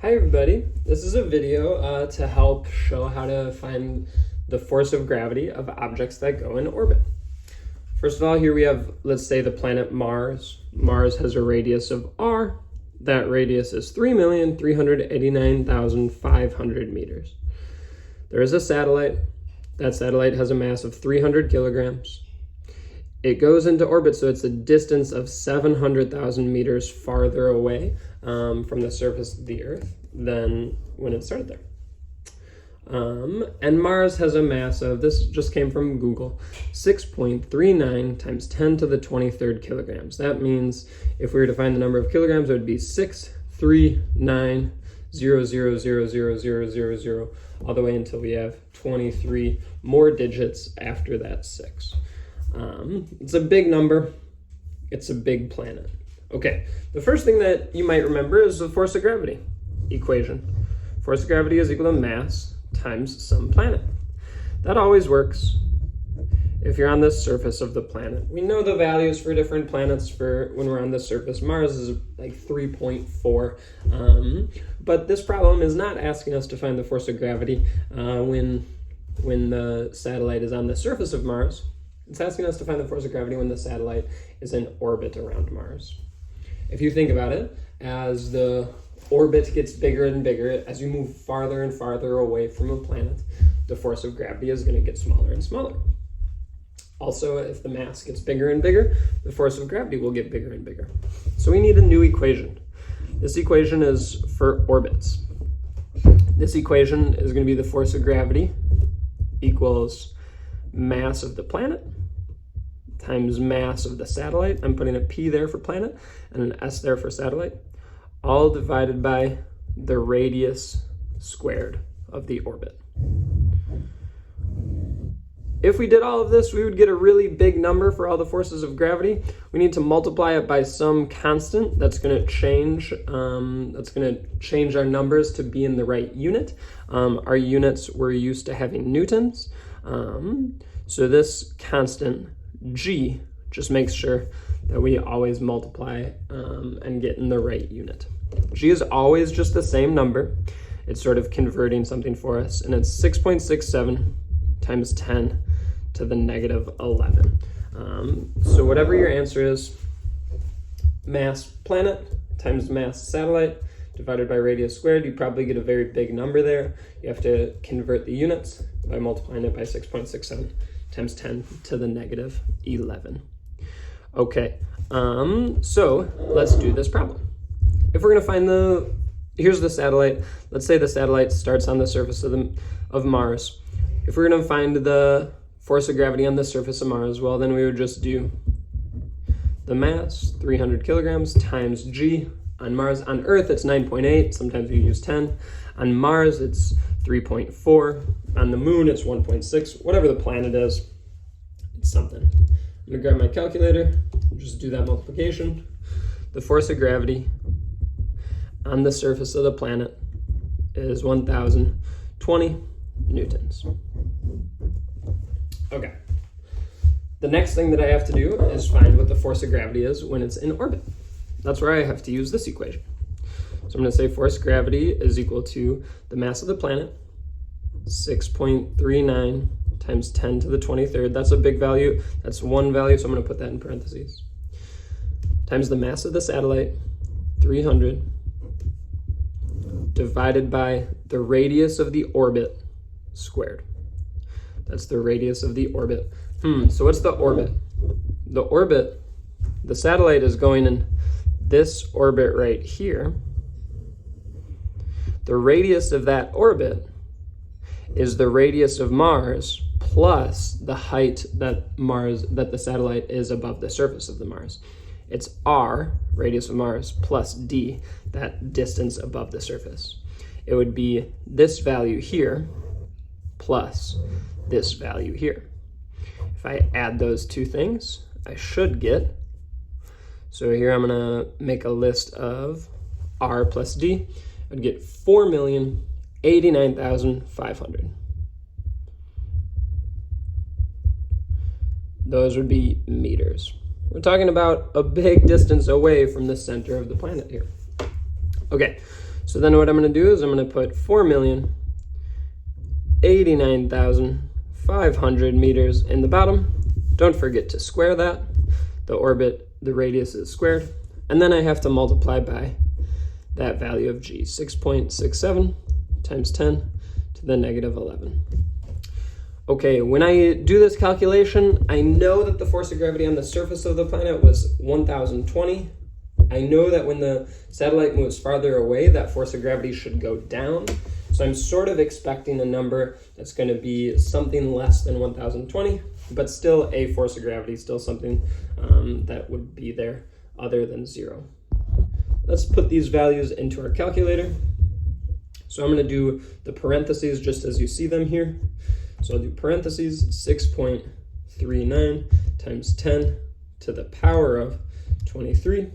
Hi everybody, this is a video to help show how to find the force of gravity of objects that go in orbit. First of all, here we have, let's say, the planet Mars. Mars has a radius of r. That radius is 3,389,500 meters. There is a satellite. That satellite has a mass of 300 kilograms. It goes into orbit, so it's a distance of 700,000 meters farther away from the surface of the Earth than when it started there. And Mars has a mass of, this just came from Google, 6.39 times 10 to the 23rd kilograms. That means if we were to find the number of kilograms, it would be 639,000,000,000 all the way until we have 23 more digits after that 6. It's a big number. It's a big planet. Okay, the first thing that you might remember is the force of gravity equation. Force of gravity is equal to mass times some planet. That always works if you're on the surface of the planet. We know the values for different planets for when we're on the surface. Mars is like 3.4. But this problem is not asking us to find the force of gravity when the satellite is on the surface of Mars. It's asking us to find the force of gravity when the satellite is in orbit around Mars. If you think about it, as the orbit gets bigger and bigger, as you move farther and farther away from a planet, the force of gravity is going to get smaller and smaller. Also, if the mass gets bigger and bigger, the force of gravity will get bigger and bigger. So we need a new equation. This equation is for orbits. This equation is going to be the force of gravity equals mass of the planet times mass of the satellite. I'm putting a P there for planet and an S there for satellite, all divided by the radius squared of the orbit. If we did all of this, we would get a really big number for all the forces of gravity. We need to multiply it by some constant that's going to change. Our numbers to be in the right unit. Our units, we're used to having newtons. So this constant G just makes sure that we always multiply and get in the right unit. G is always just the same number. It's sort of converting something for us, and it's 6.67 times 10 to the negative 11. So whatever your answer is, mass planet times mass satellite divided by radius squared, you probably get a very big number there. You have to convert the units by multiplying it by 6.67 times 10 to the negative 11. Okay, so let's do this problem. If we're gonna find here's the satellite. Let's say the satellite starts on the surface of Mars. If we're gonna find the force of gravity on the surface of Mars, well, then we would just do the mass, 300 kilograms, times G. On Mars, on Earth, it's 9.8. Sometimes we use 10. On Mars, it's 3.4. On the moon, it's 1.6. Whatever the planet is, it's something. I'm gonna grab my calculator, just do that multiplication. The force of gravity on the surface of the planet is 1,020 newtons. Okay. The next thing that I have to do is find what the force of gravity is when it's in orbit. That's where I have to use this equation. So I'm going to say force of gravity is equal to the mass of the planet, 6.39 times 10 to the 23rd. That's a big value. That's one value, so I'm going to put that in parentheses. Times the mass of the satellite, 300, divided by the radius of the orbit squared. That's the radius of the orbit. So what's the orbit? The orbit, the satellite is going in this orbit right here. The radius of that orbit is the radius of Mars plus the height that the satellite is above the surface of the Mars. It's r, radius of Mars, plus d, that distance above the surface. It would be this value here plus this value here. If I add those two things, I should get, so here I'm gonna make a list of r plus d. I'd get 4,089,500. Those would be meters. We're talking about a big distance away from the center of the planet here. Okay, So then what I'm going to do is I'm going to put 4,089,500 meters in the bottom. Don't forget to square that. The orbit, the radius is squared. And then I have to multiply by that value of g, 6.67 times 10 to the negative 11. Okay, when I do this calculation, I know that the force of gravity on the surface of the planet was 1,020. I know that when the satellite moves farther away, that force of gravity should go down. So I'm sort of expecting a number that's going to be something less than 1,020, but still a force of gravity, still something that would be there other than 0. Let's put these values into our calculator. So I'm going to do the parentheses just as you see them here. So I'll do parentheses 6.39 times 10 to the power of 23.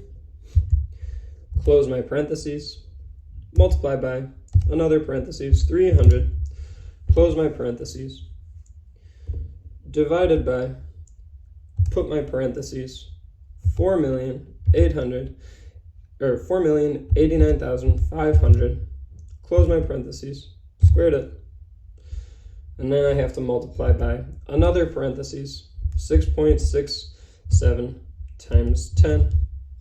Close my parentheses, multiply by another parentheses, 300, close my parentheses, divided by, put my parentheses, 4,089,500, close my parentheses, squared it, and then I have to multiply by another parentheses, 6.67 times 10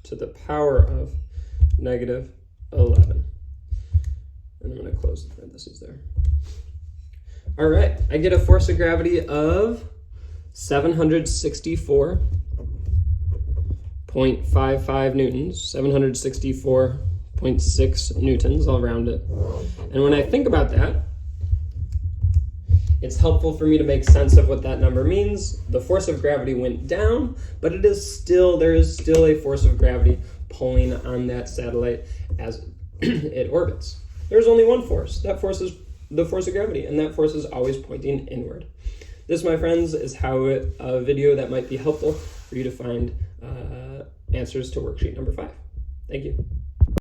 to the power of negative 11. And I'm going to close the parentheses there. All right, I get a force of gravity of 764.55 newtons, 764.6 newtons, I'll round it. And when I think about that, it's helpful for me to make sense of what that number means. The force of gravity went down, but there is still a force of gravity pulling on that satellite as it orbits. There's only one force. That force is the force of gravity, and that force is always pointing inward. This, my friends, is how a video that might be helpful for you to find answers to worksheet number 5. Thank you.